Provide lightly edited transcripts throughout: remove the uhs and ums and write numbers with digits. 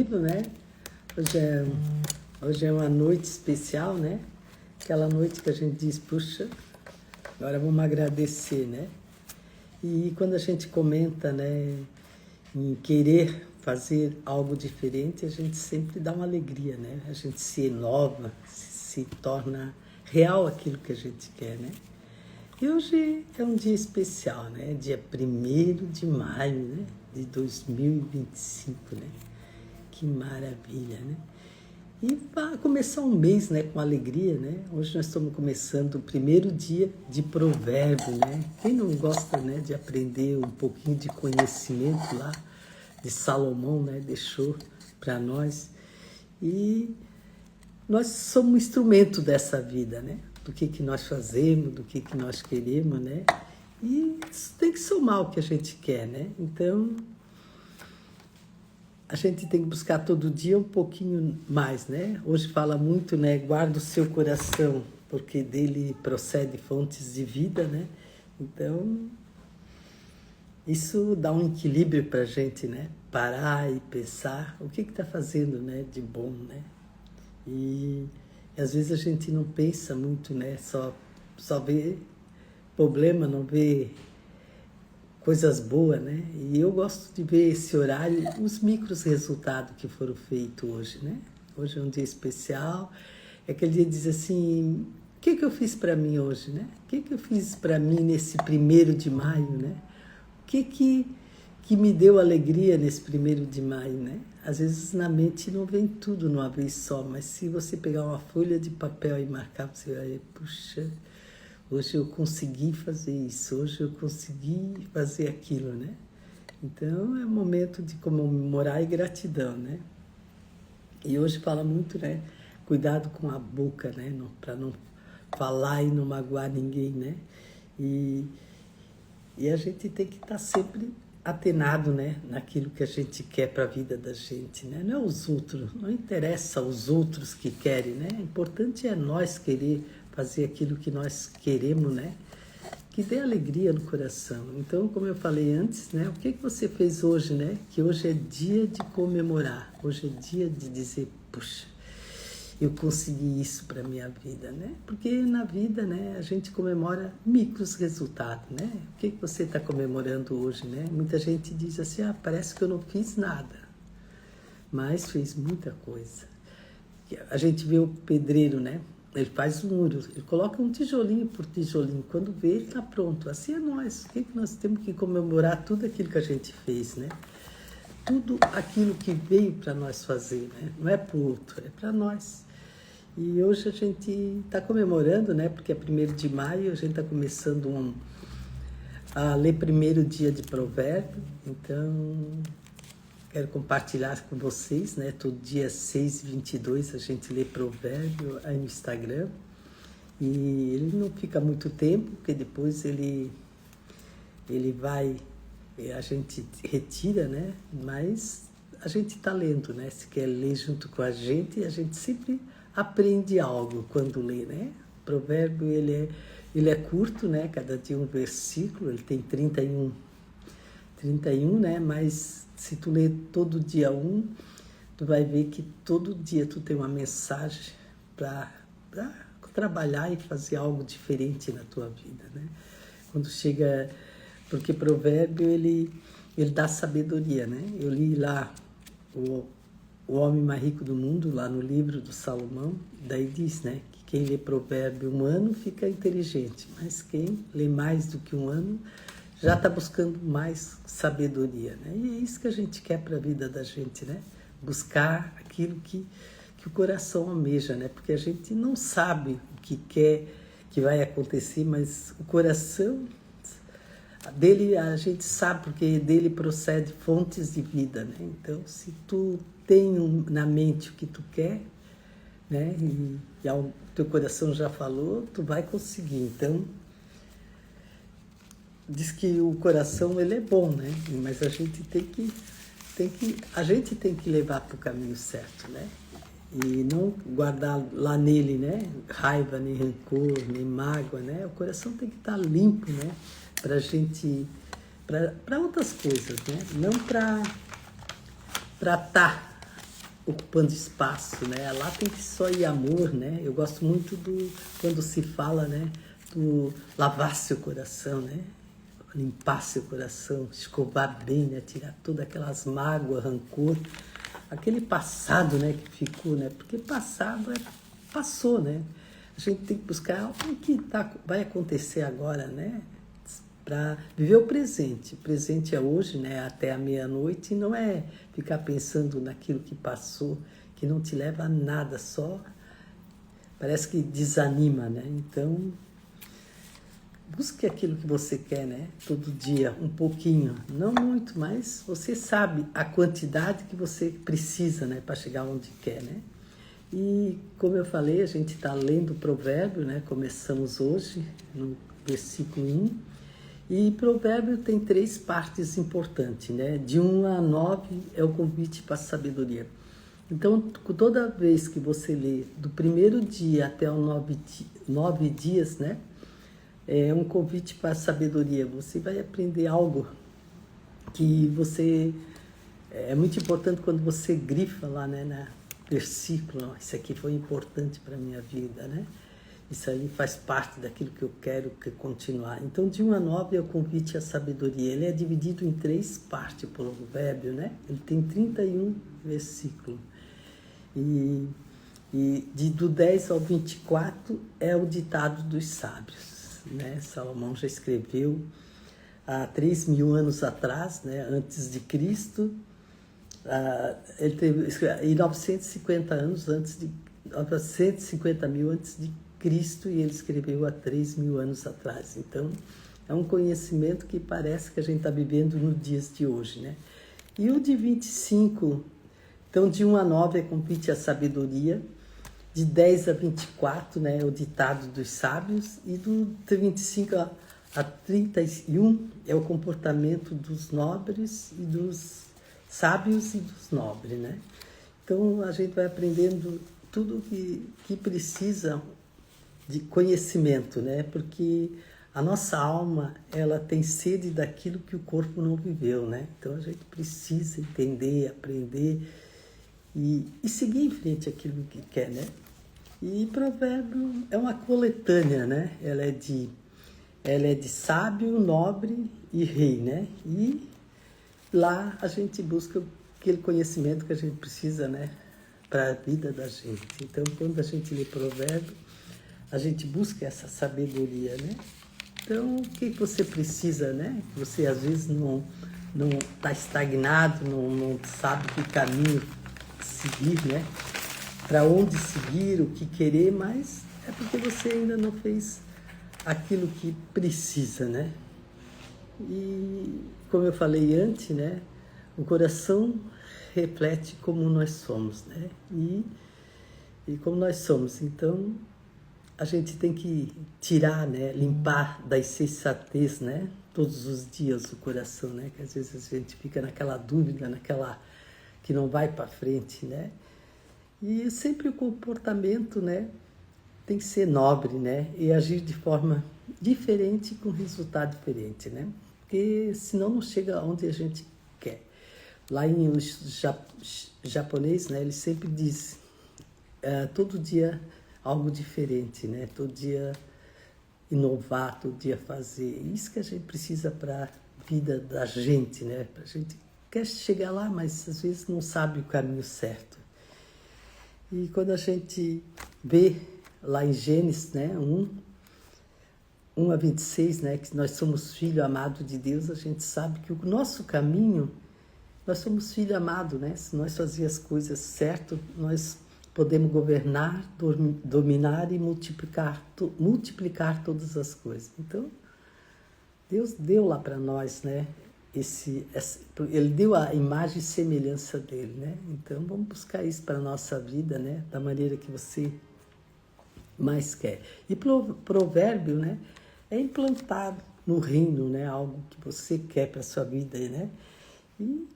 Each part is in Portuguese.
tranquilo, né? Hoje é uma noite especial, né? Aquela noite que a gente diz, puxa, agora vamos agradecer, né? E quando a gente comenta, né, em querer fazer algo diferente, a gente sempre dá uma alegria, né? A gente se renova, se torna real aquilo que a gente quer, né? E hoje é um dia especial, né? Dia 1º de maio, né? De 2025, né? Que maravilha, né? E para começar um mês, né, com alegria, né? Hoje nós estamos começando o primeiro dia de provérbio, né? Quem não gosta, né, de aprender um pouquinho de conhecimento lá de Salomão, né? Deixou para nós. E nós somos um instrumento dessa vida, né? Do que nós fazemos, do que nós queremos, né? E isso tem que somar o que a gente quer, né? Então, a gente tem que buscar todo dia um pouquinho mais, né? Hoje fala muito, né? Guarda o seu coração, porque dele procede fontes de vida, né? Então, isso dá um equilíbrio para a gente, né? Parar e pensar o que está fazendo, né? De bom, né? E às vezes a gente não pensa muito, né? Só vê problema, não vê coisas boas, né? E eu gosto de ver esse horário, os micros resultados que foram feitos hoje, né? Hoje é um dia especial, é aquele dia de dizer assim, o que eu fiz para mim hoje, né? O que eu fiz para mim nesse 1º de maio, né? O que me deu alegria nesse 1º de maio, né? Às vezes na mente não vem tudo numa vez só, mas se você pegar uma folha de papel e marcar, você vai, puxa, hoje eu consegui fazer isso, hoje eu consegui fazer aquilo, né? Então, é um momento de comemorar e gratidão, né? E hoje fala muito, né? Cuidado com a boca, né? Para não falar e não magoar ninguém, né? E a gente tem que estar sempre atenado, né? Naquilo que a gente quer para a vida da gente, né? Não é os outros, não interessa os outros que querem, né? O importante é nós querer fazer aquilo que nós queremos, né? Que dê alegria no coração. Então, como eu falei antes, né? O que você fez hoje, né? Que hoje é dia de comemorar. Hoje é dia de dizer, puxa, eu consegui isso para minha vida, né? Porque na vida, né? A gente comemora micros resultados, né? O que você está comemorando hoje, né? Muita gente diz assim, parece que eu não fiz nada. Mas fez muita coisa. A gente vê o pedreiro, né? Ele faz um muro, ele coloca um tijolinho por tijolinho. Quando vê, ele está pronto. Assim é nós. O que nós temos que comemorar? Tudo aquilo que a gente fez, né? Tudo aquilo que veio para nós fazer, né? Não é para o outro, é para nós. E hoje a gente está comemorando, né? Porque é 1º de maio, a gente está começando a ler 1º dia de provérbio. Então, quero compartilhar com vocês, né? Todo dia 6h22 a gente lê provérbio aí no Instagram. E ele não fica muito tempo, porque depois ele vai, a gente retira, né? Mas a gente está lendo, né? Se quer ler junto com a gente sempre aprende algo quando lê, né? O provérbio, ele é curto, né? Cada dia um versículo, ele tem 31, né? Mas se tu ler todo dia tu vai ver que todo dia tu tem uma mensagem para trabalhar e fazer algo diferente na tua vida, né? Quando chega, porque provérbio ele dá sabedoria, né? Eu li lá o homem mais rico do mundo, lá no livro do Salomão, daí diz, né, que quem lê provérbio 1 ano fica inteligente, mas quem lê mais do que 1 ano já está buscando mais sabedoria, né? E é isso que a gente quer para a vida da gente, né? Buscar aquilo que o coração almeja, né? Porque a gente não sabe o que quer que vai acontecer, mas o coração dele a gente sabe, porque dele procede fontes de vida, né? Então, se tu tem na mente o que tu quer, né? E o teu coração já falou, tu vai conseguir. Então, diz que o coração ele é bom, né? Mas a gente tem que levar para o caminho certo, né? E não guardar lá nele, né? Raiva, nem rancor, nem mágoa, né? O coração tem que estar limpo, né? Para gente, para outras coisas, né? Não para estar ocupando espaço, né? Lá tem que só ir amor, né? Eu gosto muito quando se fala, né? Do lavar seu coração, né? Limpar seu coração, escovar bem, né? Tirar todas aquelas mágoas, rancor, aquele passado, né? Que ficou, né? Porque passado passou, né? A gente tem que buscar o que vai acontecer agora, né? Para viver o presente. O presente é hoje, né? Até a meia-noite, e não é ficar pensando naquilo que passou, que não te leva a nada, só parece que desanima, né? Então, busque aquilo que você quer, né? Todo dia, um pouquinho, não muito, mas você sabe a quantidade que você precisa, né? Para chegar onde quer, né? E, como eu falei, a gente está lendo o provérbio, né? Começamos hoje no versículo 1. E provérbio tem 3 partes importantes, né? De 1 a 9 é o convite para a sabedoria. Então, toda vez que você lê do primeiro dia até os 9 dias, né? É um convite para a sabedoria. Você vai aprender algo que você... É muito importante quando você grifa lá, né? Na versículo, isso aqui foi importante para a minha vida, né? Isso ali faz parte daquilo que eu quero continuar. Então, de 1 a 9 é o convite à sabedoria. Ele é dividido em 3 partes, por provérbio, né? Ele tem 31 versículos. E do 10 ao 24 é o ditado dos sábios, né? Salomão já escreveu há 3.000 anos atrás, né? Antes de Cristo. Ele teve 950 anos antes de 950 mil antes de Cristo, e ele escreveu há 3.000 anos atrás. Então, é um conhecimento que parece que a gente está vivendo nos dias de hoje, né? E o de 25, então de 1 a 9 é convite à sabedoria, de 10 a 24, né, é o ditado dos sábios, e do 25 a 31 é o comportamento dos nobres e dos sábios e dos nobres, né? Então, a gente vai aprendendo tudo que precisa de conhecimento, né? Porque a nossa alma, ela tem sede daquilo que o corpo não viveu, né? Então, a gente precisa entender, aprender e seguir em frente aquilo que quer, né? E provérbio é uma coletânea, né? Ela é de sábio, nobre e rei, né? E lá a gente busca aquele conhecimento que a gente precisa, né? Para a vida da gente. Então, quando a gente lê provérbio, a gente busca essa sabedoria, né? Então, o que você precisa, né? Você às vezes não está estagnado, não sabe que caminho seguir, né? Para onde seguir, o que querer, mas é porque você ainda não fez aquilo que precisa, né? E, como eu falei antes, né? O coração reflete como nós somos, né? E como nós somos, então a gente tem que tirar, né? Limpar da insensatez, né? Todos os dias o coração, né? Que às vezes a gente fica naquela dúvida, naquela que não vai para frente, né? E sempre o comportamento, né? Tem que ser nobre, né? E agir de forma diferente com resultado diferente, né? Porque senão não chega onde a gente quer. Lá em japonês, né? Ele sempre diz todo dia algo diferente, né? Todo dia inovar, todo dia fazer. Isso que a gente precisa para a vida da gente, né? A gente quer chegar lá, mas às vezes não sabe o caminho certo. E quando a gente vê lá em Gênesis, né? 1 a 26, né? Que nós somos filho amado de Deus, a gente sabe que o nosso caminho, nós somos filho amado, né? Se nós fazíamos as coisas certo, nós podemos governar, dominar e multiplicar todas as coisas. Então, Deus deu lá para nós, né? Ele deu a imagem e semelhança dele, né? Então, vamos buscar isso para a nossa vida, né? Da maneira que você mais quer. E provérbio, né? É implantar no reino, né? Algo que você quer para a sua vida, né? E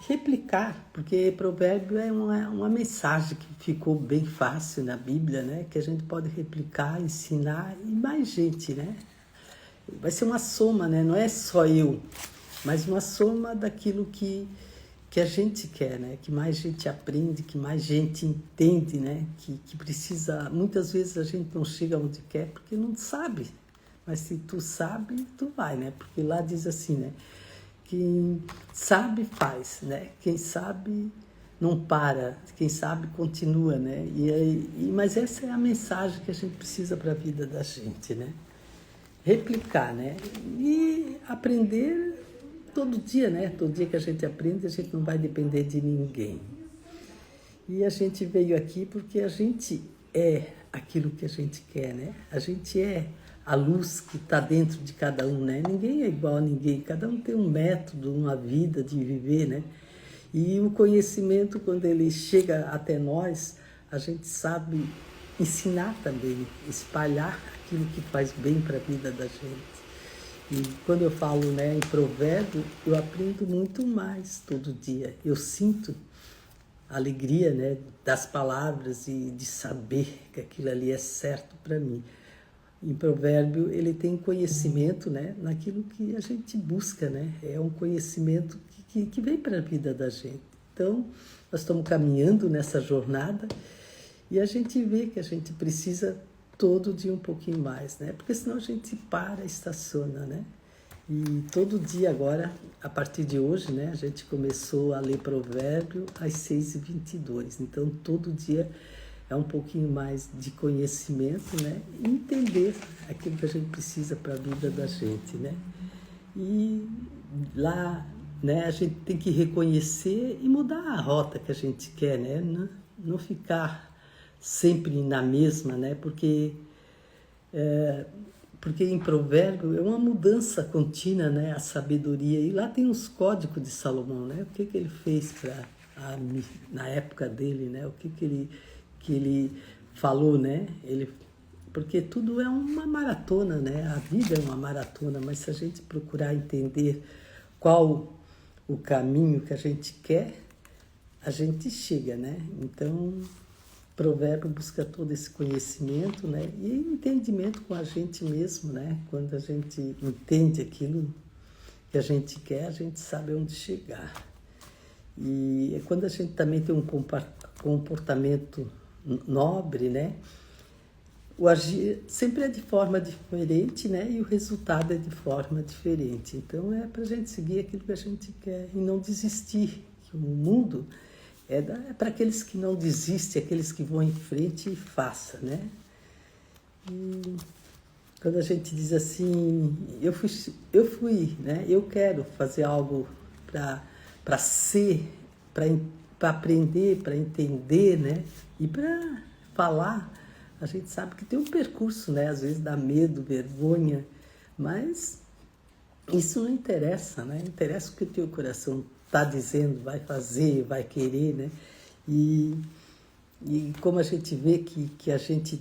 replicar, porque provérbio é uma mensagem que ficou bem fácil na Bíblia, né? Que a gente pode replicar, ensinar e mais gente, né? Vai ser uma soma, né? Não é só eu, mas uma soma daquilo que que a gente quer, né? Que mais gente aprende, que mais gente entende, né? Que precisa... Muitas vezes a gente não chega onde quer porque não sabe. Mas se tu sabe, tu vai, né? Porque lá diz assim, né? Quem sabe, faz, né? Quem sabe, não para. Quem sabe, continua, né? Mas essa é a mensagem que a gente precisa para a vida da gente, né? Replicar, né? E aprender todo dia, né? Todo dia que a gente aprende, a gente não vai depender de ninguém. E a gente veio aqui porque a gente é aquilo que a gente quer, né? A gente é a luz que está dentro de cada um, né? Ninguém é igual a ninguém, cada um tem um método, uma vida de viver, né? E o conhecimento, quando ele chega até nós, a gente sabe ensinar também, espalhar aquilo que faz bem para a vida da gente. E quando eu falo, né, em provérbio, eu aprendo muito mais todo dia. Eu sinto a alegria, né, das palavras e de saber que aquilo ali é certo para mim. Em provérbio, ele tem conhecimento, né, naquilo que a gente busca, né? É um conhecimento que vem para a vida da gente. Então, nós estamos caminhando nessa jornada e a gente vê que a gente precisa todo dia um pouquinho mais, né? Porque senão a gente para, estaciona, né? E todo dia agora, a partir de hoje, né, a gente começou a ler provérbio às 6h22. Então, todo dia é um pouquinho mais de conhecimento, né? E entender aquilo que a gente precisa para a vida da gente, né? E lá, né, a gente tem que reconhecer e mudar a rota que a gente quer, né? Não ficar sempre na mesma, né? Porque em provérbio é uma mudança contínua, né? A sabedoria. E lá tem os códigos de Salomão, né? O que ele fez na época dele, né? O que ele falou, né? Porque tudo é uma maratona, né? A vida é uma maratona, mas se a gente procurar entender qual o caminho que a gente quer, a gente chega, né? Então, provérbio busca todo esse conhecimento, né? E entendimento com a gente mesmo, né? Quando a gente entende aquilo que a gente quer, a gente sabe onde chegar. E quando a gente também tem um comportamento nobre, né? O agir sempre é de forma diferente, né? E o resultado é de forma diferente. Então, é para a gente seguir aquilo que a gente quer e não desistir. Que o mundo é para aqueles que não desistem, aqueles que vão em frente e façam, né? E quando a gente diz assim, eu fui, né? Eu quero fazer algo para ser, para aprender, para entender, né? E para falar. A gente sabe que tem um percurso, né? Às vezes dá medo, vergonha, mas isso não interessa, né? Interessa o que o teu coração está dizendo, vai fazer, vai querer, né? E como a gente vê que a gente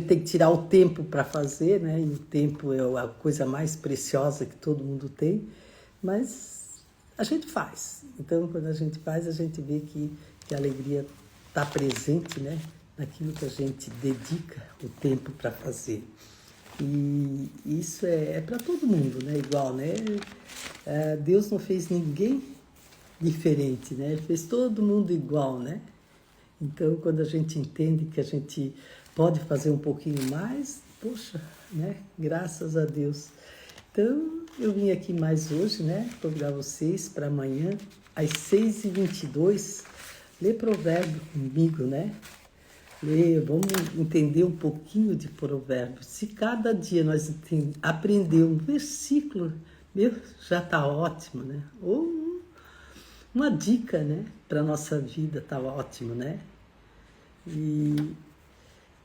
tem que tirar o tempo para fazer, né? E o tempo é a coisa mais preciosa que todo mundo tem, mas a gente faz. Então, quando a gente faz, a gente vê que a alegria está presente, né? Naquilo que a gente dedica o tempo para fazer. E isso é para todo mundo, né? Igual, né? Deus não fez ninguém diferente, né? Ele fez todo mundo igual, né? Então, quando a gente entende que a gente pode fazer um pouquinho mais, poxa, né? Graças a Deus. Então, eu vim aqui mais hoje, né? Convidar vocês para amanhã, às 6h22, ler provérbio comigo, né? Vamos entender um pouquinho de provérbios. Se cada dia nós aprender um versículo, já está ótimo, né? Ou uma dica, né? Para a nossa vida está ótimo, né? E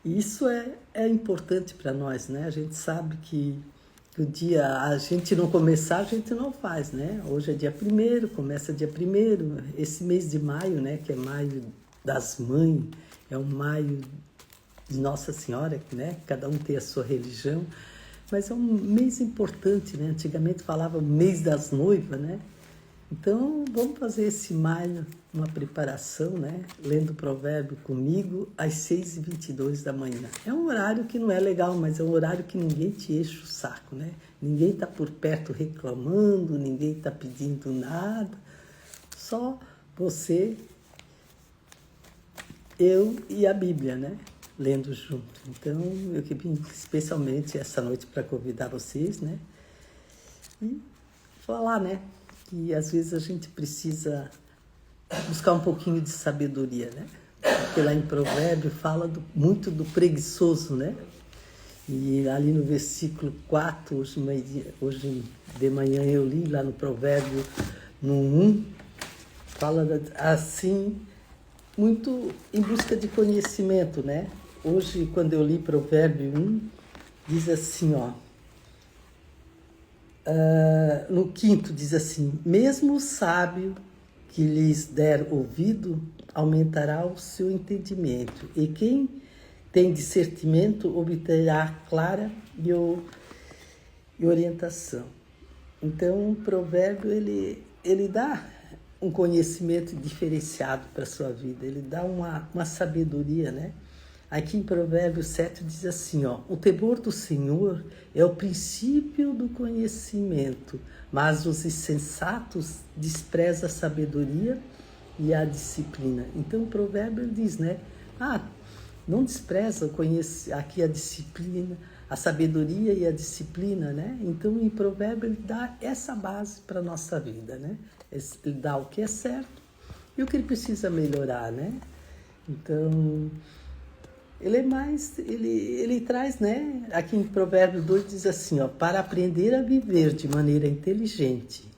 isso é importante para nós, né? A gente sabe que o dia a gente não começar, a gente não faz, né? Hoje é dia 1º, começa dia 1º. Esse mês de maio, né? Que é maio das mães, é um maio de Nossa Senhora, né? Cada um tem a sua religião, mas é um mês importante, né? Antigamente falava mês das noivas, né? Então, vamos fazer esse maio uma preparação, né? Lendo o provérbio comigo às 6h22 da manhã. É um horário que não é legal, mas é um horário que ninguém te enche o saco, né? Ninguém está por perto reclamando, ninguém está pedindo nada. só você, eu e a Bíblia, né? Lendo junto. Então, eu que vim especialmente essa noite para convidar vocês, né? E falar, né? Que às vezes a gente precisa buscar um pouquinho de sabedoria, né? Porque lá em Provérbio fala muito do preguiçoso, né? E ali no versículo 4, hoje de manhã eu li lá no Provérbio, no 1, fala assim, muito em busca de conhecimento, né? Hoje, quando eu li Provérbio 1, diz assim, ó, no 5º diz assim, mesmo o sábio que lhes der ouvido, aumentará o seu entendimento, e quem tem discernimento obterá clara e orientação. Então, o provérbio, ele dá um conhecimento diferenciado para a sua vida, ele dá uma sabedoria, né? Aqui em Provérbios 7 diz assim, ó, o temor do Senhor é o princípio do conhecimento, mas os insensatos desprezam a sabedoria e a disciplina. Então o provérbio diz, né, não despreza aqui a disciplina, a sabedoria e a disciplina, né? Então em provérbio ele dá essa base para a nossa vida, né? Ele dá o que é certo e o que ele precisa melhorar, né? Então ele traz, né? Aqui em Provérbio 2 diz assim, ó, para aprender a viver de maneira inteligente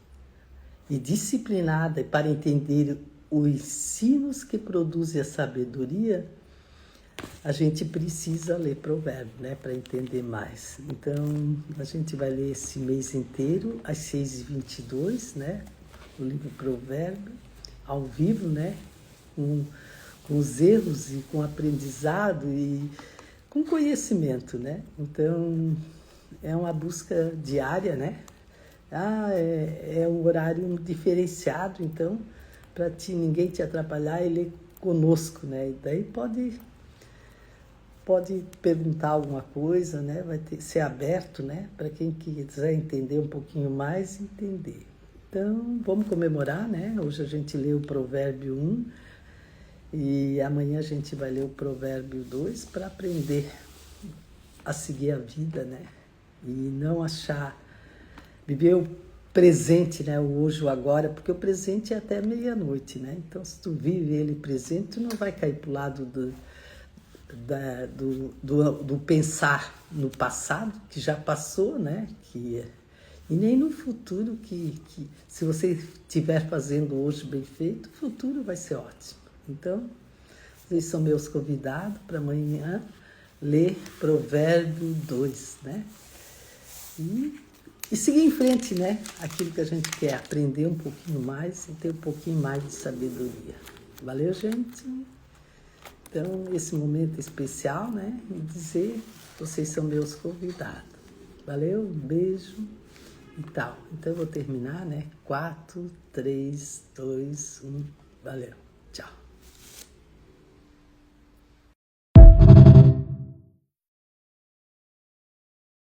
e disciplinada e para entender os ensinos que produzem a sabedoria, a gente precisa ler Provérbio, né? Para entender mais. Então, a gente vai ler esse mês inteiro, às 6h22, né? O livro Provérbio, ao vivo, né? Com os erros e com aprendizado e com conhecimento, né? Então, é uma busca diária, né? É um horário diferenciado, então, para ninguém te atrapalhar, ele é conosco, né? E daí pode perguntar alguma coisa, né? Vai ser aberto, né? Para quem quiser entender um pouquinho mais, entender. Então, vamos comemorar, né? Hoje a gente leu o Provérbio 1, e amanhã a gente vai ler o Provérbio 2 para aprender a seguir a vida, né? E não viver o presente, né? O hoje, o agora, porque o presente é até meia-noite, né? Então, se tu vive ele presente, tu não vai cair para o lado do pensar no passado, que já passou, né? E nem no futuro, que se você estiver fazendo hoje bem feito, o futuro vai ser ótimo. Então, vocês são meus convidados para amanhã ler Provérbio 2, né? E seguir em frente, né? Aquilo que a gente quer, aprender um pouquinho mais e ter um pouquinho mais de sabedoria. Valeu, gente? Então, esse momento especial, né? E dizer, vocês são meus convidados. Valeu? Um beijo e tal. Então, eu vou terminar, né? 4, 3, 2, 1. Valeu. Tchau.